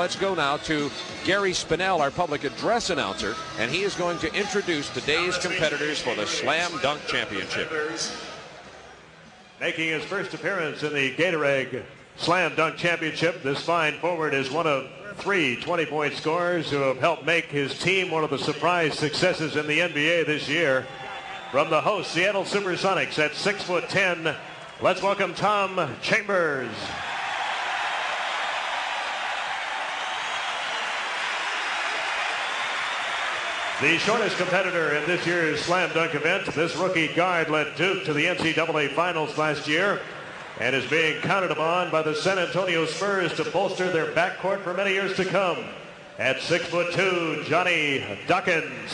Let's go now to Gary Spinell, our public address announcer, and he is going to introduce today's competitors for the Slam Dunk Championship. Making his first appearance in the Gatorade Slam Dunk Championship, this fine forward is one of 3 20-point scorers who have helped make his team one of the surprise successes in the NBA this year. From the host, Seattle Supersonics, at 6'10", let's welcome Tom Chambers. The shortest competitor in this year's Slam Dunk event, this rookie guard led Duke to the NCAA Finals last year and is being counted upon by the San Antonio Spurs to bolster their backcourt for many years to come. At 6'2", Johnny Dawkins.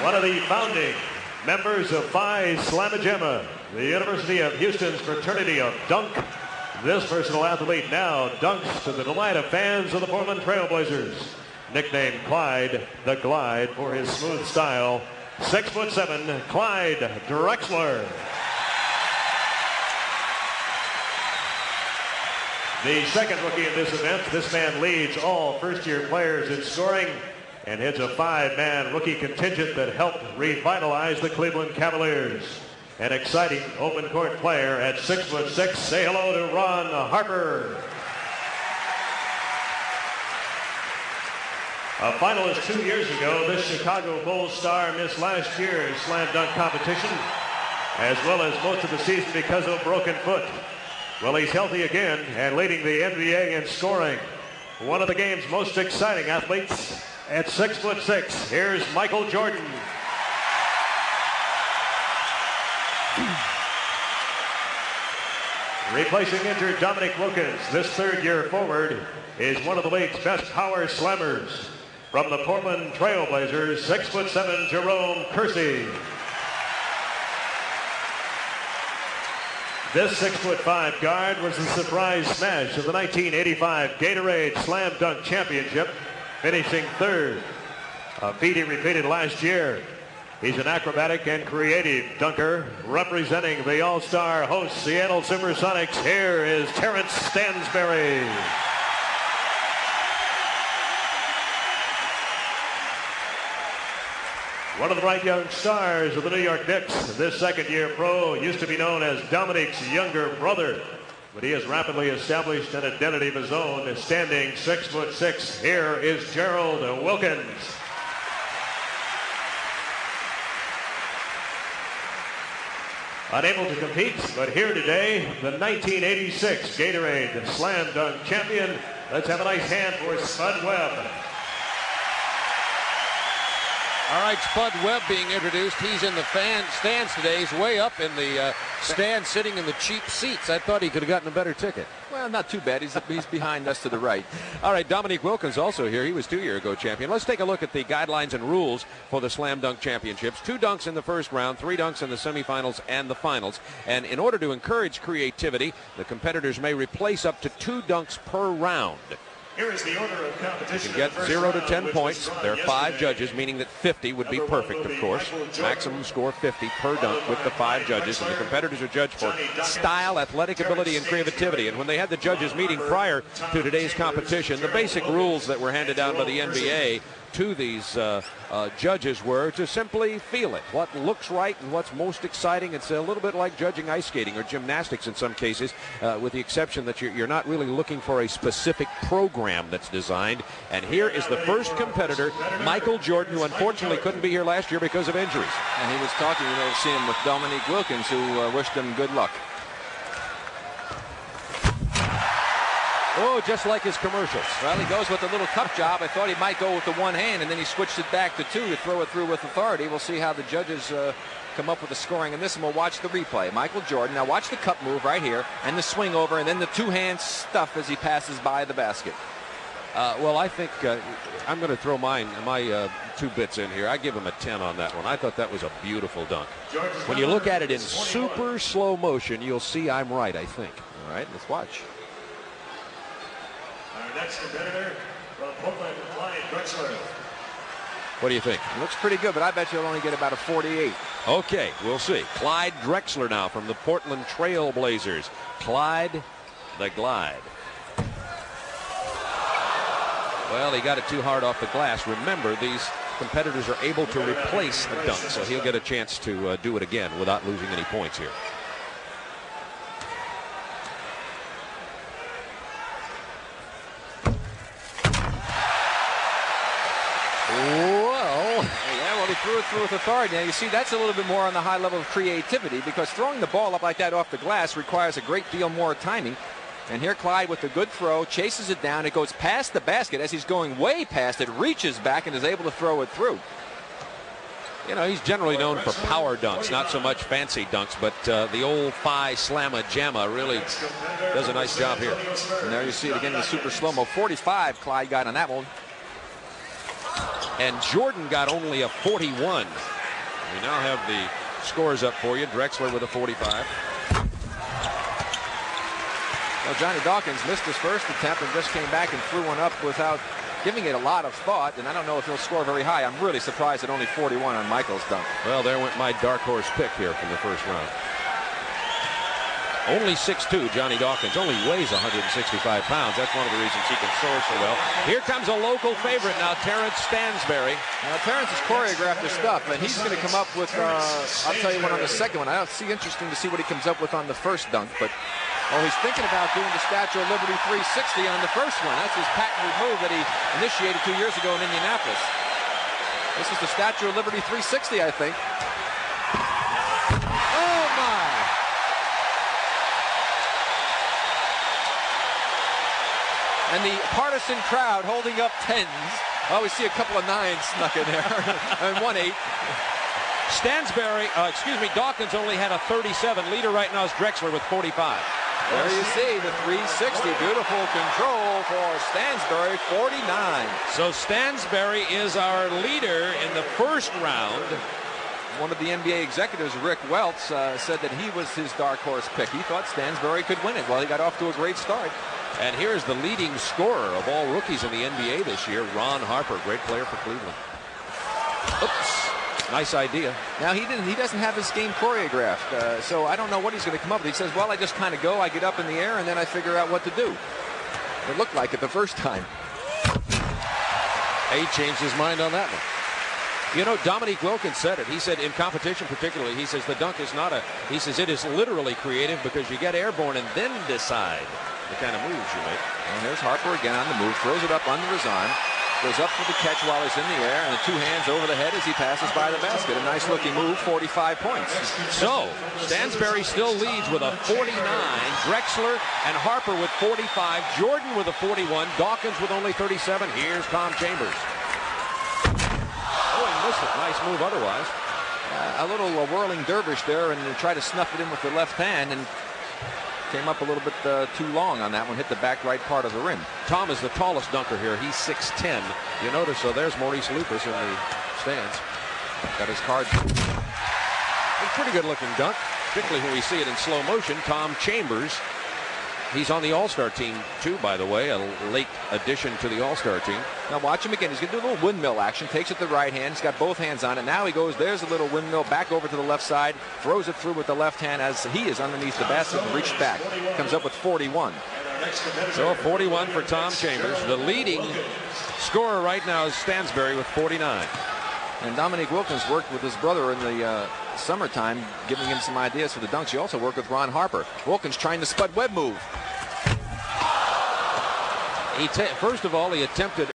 One of the founding members of Phi Slama Jama, the University of Houston's fraternity of dunk. This versatile athlete now dunks to the delight of fans of the Portland Trailblazers. Nicknamed Clyde the Glide for his smooth style. 6'7", Clyde Drexler. The second rookie in this event, this man leads all first-year players in scoring and heads a 5-man rookie contingent that helped revitalize the Cleveland Cavaliers. An exciting open court player at 6'6". Say hello to Ron Harper. A finalist 2 years ago, this Chicago Bulls star missed last year's slam dunk competition, as well as most of the season because of a broken foot. Well, he's healthy again and leading the NBA in scoring. One of the game's most exciting athletes at 6'6". Here's Michael Jordan. Replacing injured Dominique Wilkins, this third-year forward is one of the league's best power slammers. From the Portland Trailblazers, 6'7", Jerome Kersey. This 6'5" guard was the surprise smash of the 1985 Gatorade Slam Dunk Championship, finishing third, a feat he repeated last year. He's an acrobatic and creative dunker representing the all-star host Seattle Supersonics. Here is Terrence Stansberry. One of the bright young stars of the New York Knicks, this second-year pro used to be known as Dominique's younger brother, but he has rapidly established an identity of his own, standing 6'6". Here is Gerald Wilkins. Unable to compete, but here today, the 1986 Gatorade Slam Dunk champion. Let's have a nice hand for Spud Webb. All right, Spud Webb being introduced. He's in the stands today. He's way up in the stand, sitting in the cheap seats. I thought he could have gotten a better ticket. Well, not too bad. He's behind us to the right. All right, Dominique Wilkins also here. He was 2 years ago champion. Let's take a look at the guidelines and rules for the Slam Dunk Championships. 2 dunks in the first round, 3 dunks in the semifinals and the finals. And in order to encourage creativity, the competitors may replace up to 2 dunks per round. Here is the order of competition. You can get 0 to 10 points. There are 5 judges, meaning that 50 would be perfect, of course. Maximum score 50 per dunk with the 5 judges. And the competitors are judged for style, athletic ability, and creativity. And when they had the judges meeting prior to today's competition, the basic rules that were handed down by the NBA to these judges were to simply feel it, what looks right and what's most exciting. It's a little bit like judging ice skating or gymnastics in some cases, with the exception that you're not really looking for a specific program that's designed. And here is the first competitor, Michael Jordan, who unfortunately couldn't be here last year because of injuries. And he was talking, you may have seen him with Dominique Wilkins, who wished him good luck. Oh, just like his commercials. Well, he goes with the little cup job. I thought he might go with the one hand, and then he switched it back to 2 to throw it through with authority. We'll see how the judges come up with the scoring in this, and we'll watch the replay. Michael Jordan. Now watch the cup move right here, and the swing over, and then the 2-hand stuff as he passes by the basket. Well, I think I'm going to throw my 2 bits in here. I give him a 10 on that one. I thought that was a beautiful dunk. When you look at it in super slow motion, you'll see I'm right, I think. All right, let's watch. Our next competitor from Portland, Clyde Drexler. What do you think? It looks pretty good, but I bet you'll only get about a 48. Okay, we'll see. Clyde Drexler now from the Portland Trail Blazers. Clyde the glide. Well, he got it too hard off the glass. Remember, these competitors are able to replace a dunk, so he'll get a chance to do it again without losing any points here. Well, he threw it through with authority. Now, you see, that's a little bit more on the high level of creativity, because throwing the ball up like that off the glass requires a great deal more timing. And here Clyde with the good throw, chases it down. It goes past the basket. As he's going way past it, reaches back and is able to throw it through. You know, he's generally known for power dunks, not so much fancy dunks, but the old Phi Slamma Jamma really does a nice job here. And there you see it again in the super slow-mo. 45 Clyde got on that one. And Jordan got only a 41. We now have the scores up for you. Drexler with a 45. Well, Johnny Dawkins missed his first attempt and just came back and threw one up without giving it a lot of thought, and I don't know if he'll score very high. I'm really surprised at only 41 on Michael's dunk. Well, there went my dark horse pick here from the first round. Only 6'2", Johnny Dawkins, only weighs 165 pounds. That's one of the reasons he can soar so well. Here comes a local favorite now, Terrence Stansberry. Now, Terrence has choreographed his stuff, and he's going to come up with, I'll tell you what, on the second one. I'll see interesting to see what he comes up with on the first dunk, but he's thinking about doing the Statue of Liberty 360 on the first one. That's his patented move that he initiated 2 years ago in Indianapolis. This is the Statue of Liberty 360, I think. Oh, my! And the partisan crowd holding up 10s. Oh, we see a couple of 9s snuck in there. And 1-8. Dawkins only had a 37. Leader right now is Drexler with 45. There you see the 360. Beautiful control for Stansberry, 49. So Stansberry is our leader in the first round. One of the NBA executives, Rick Welts, said that he was his dark horse pick. He thought Stansberry could win it. Well, he got off to a great start. And here's the leading scorer of all rookies in the NBA this year, Ron Harper, great player for Cleveland. Oops, nice idea. Now he doesn't have his game choreographed, so I don't know what he's going to come up with. He says, well, I just kind of go, I get up in the air, and then I figure out what to do. It looked like it the first time. He changed his mind on that one. You know, Dominique Wilkins said it. He said in competition particularly, he says the dunk is not he says it is literally creative because you get airborne and then decide the kind of moves you make. And there's Harper again on the move, throws it up under his arm, goes up for the catch while he's in the air, and the two hands over the head as he passes by the basket. A nice looking move, 45 points. So Stansberry still leads with a 49, Drexler and Harper with 45, Jordan with a 41, Dawkins with only 37. Here's Tom Chambers. Nice move otherwise. A little whirling dervish there, and try to snuff it in with the left hand, and came up a little bit too long on that one. Hit the back right part of the rim. Tom is the tallest dunker here. He's 6'10". You notice, so there's Maurice Lucas in the stands. Got his card. A pretty good looking dunk, particularly when we see it in slow motion. Tom Chambers. He's on the All-Star team, too, by the way, a late addition to the All-Star team. Now watch him again. He's going to do a little windmill action. Takes it to the right hand. He's got both hands on it. Now he goes, there's a little windmill back over to the left side. Throws it through with the left hand as he is underneath the basket and reached back. Comes up with 41. So 41 for Tom Chambers. The leading scorer right now is Stansberry with 49. And Dominique Wilkins worked with his brother in the summertime, giving him some ideas for the dunks. He also worked with Ron Harper. Wilkins trying the Spud Webb move. First of all, he attempted